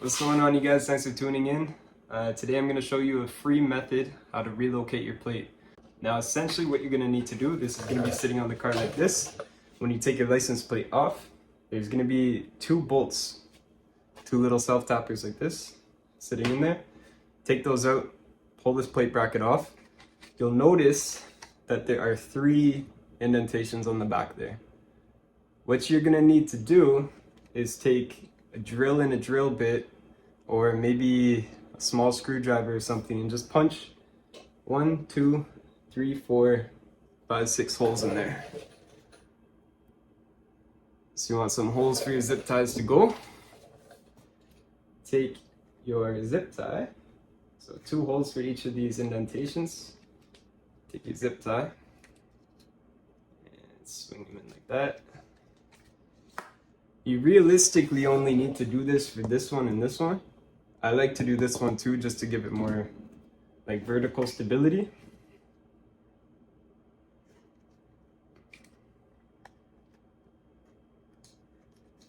What's going on, you guys? Thanks for tuning in. Today I'm going to show you a free method how to relocate your plate. Now essentially what you're going to need to do, this is going to be sitting on the car like this. When you take your license plate off, there's going to be two bolts, two little self-tappers like this, sitting in there. Take those out, pull this plate bracket off. You'll notice that there are 3 indentations on the back there. What you're going to need to do is take a drill and a drill bit, or maybe a small screwdriver or something, and just punch 1, 2, 3, 4, 5, 6 holes in there. So you want some holes for your zip ties to go. Take your zip tie, so 2 holes for each of these indentations. Take your zip tie and swing them in like that. You realistically only need to do this for this one and this one. I like to do this one too, just to give it more like vertical stability.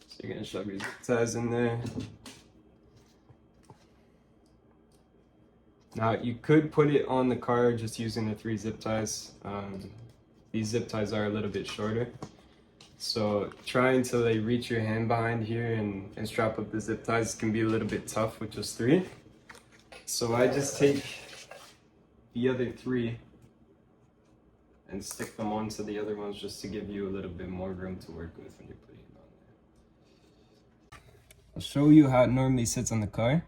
So you're gonna shove your zip ties in there. Now you could put it on the car just using the 3 zip ties. These zip ties are a little bit shorter. So trying to like reach your hand behind here and strap up the zip ties can be a little bit tough with just 3. So I just take the other 3 and stick them onto the other ones just to give you a little bit more room to work with when you're putting it on there. I'll show you how it normally sits on the car.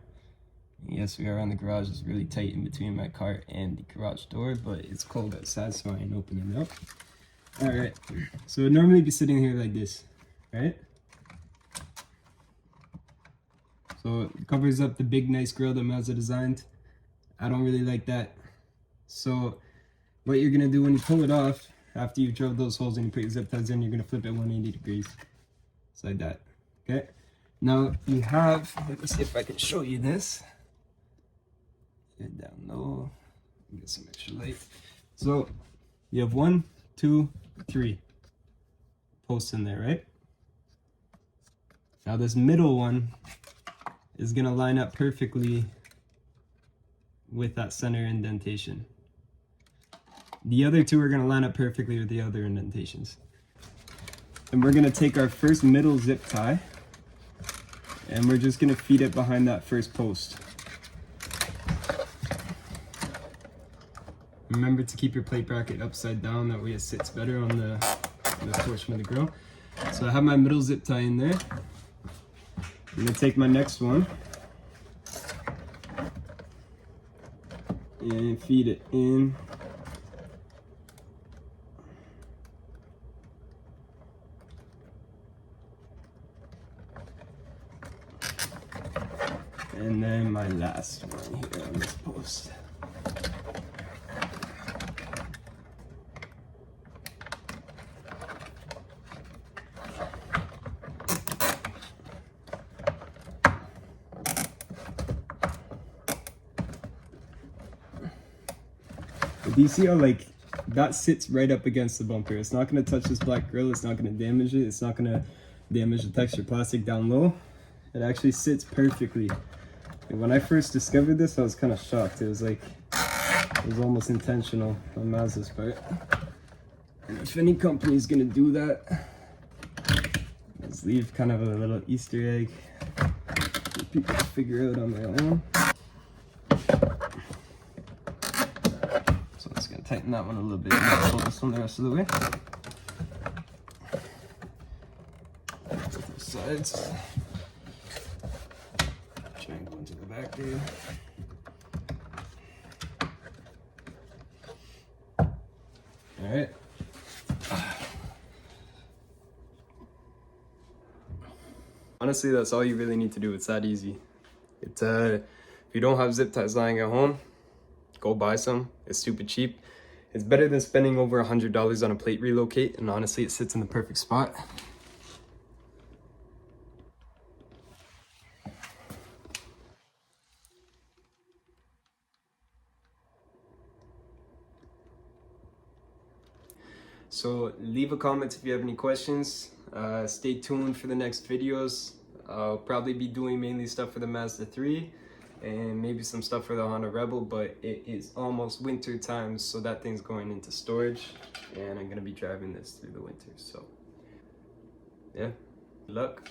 Yes, we are on the garage. It's really tight in between my car and the garage door, but it's cold outside, so I ain't opening it up. Alright, so it would normally be sitting here like this, right? So it covers up the big nice grill that Mazda designed. I don't really like that. So what you're gonna do when you pull it off, after you've drilled those holes and you put your zip ties in, you're gonna flip it 180 degrees. Just like that, okay? Now you have, let me see if I can show you this. Get down low, get some extra light. So you have 1, 2, 3 posts in there, right? Now this middle one is gonna line up perfectly with that center indentation. The other 2 are gonna line up perfectly with the other indentations. And we're gonna take our first middle zip tie and we're just gonna feed it behind that first post. Remember to keep your plate bracket upside down, that way it sits better on the portion of the grill. So I have my middle zip tie in there. I'm gonna take my next one and feed it in. And then my last one here on this post. Do you see how like that sits right up against the bumper? It's not going to touch this black grill. It's not going to damage it. It's not going to damage the texture plastic down low. It actually sits perfectly. And when I first discovered this, I was kind of shocked. It was like, it was almost intentional on Mazda's part. And if any company is going to do that, let's leave kind of a little Easter egg for people to figure out on their own. Tighten that one a little bit and pull this one the rest of the way. Both sides. Try and go into the back there. Alright. Honestly, that's all you really need to do. It's that easy. If you don't have zip ties lying at home, go buy some. It's stupid cheap. It's better than spending over $100 on a plate relocate, and honestly, it sits in the perfect spot. So leave a comment if you have any questions. Stay tuned for the next videos. I'll probably be doing mainly stuff for the Mazda 3 and maybe some stuff for the Honda Rebel, but it is almost winter time, so that thing's going into storage and I'm gonna be driving this through the winter. So yeah, good luck.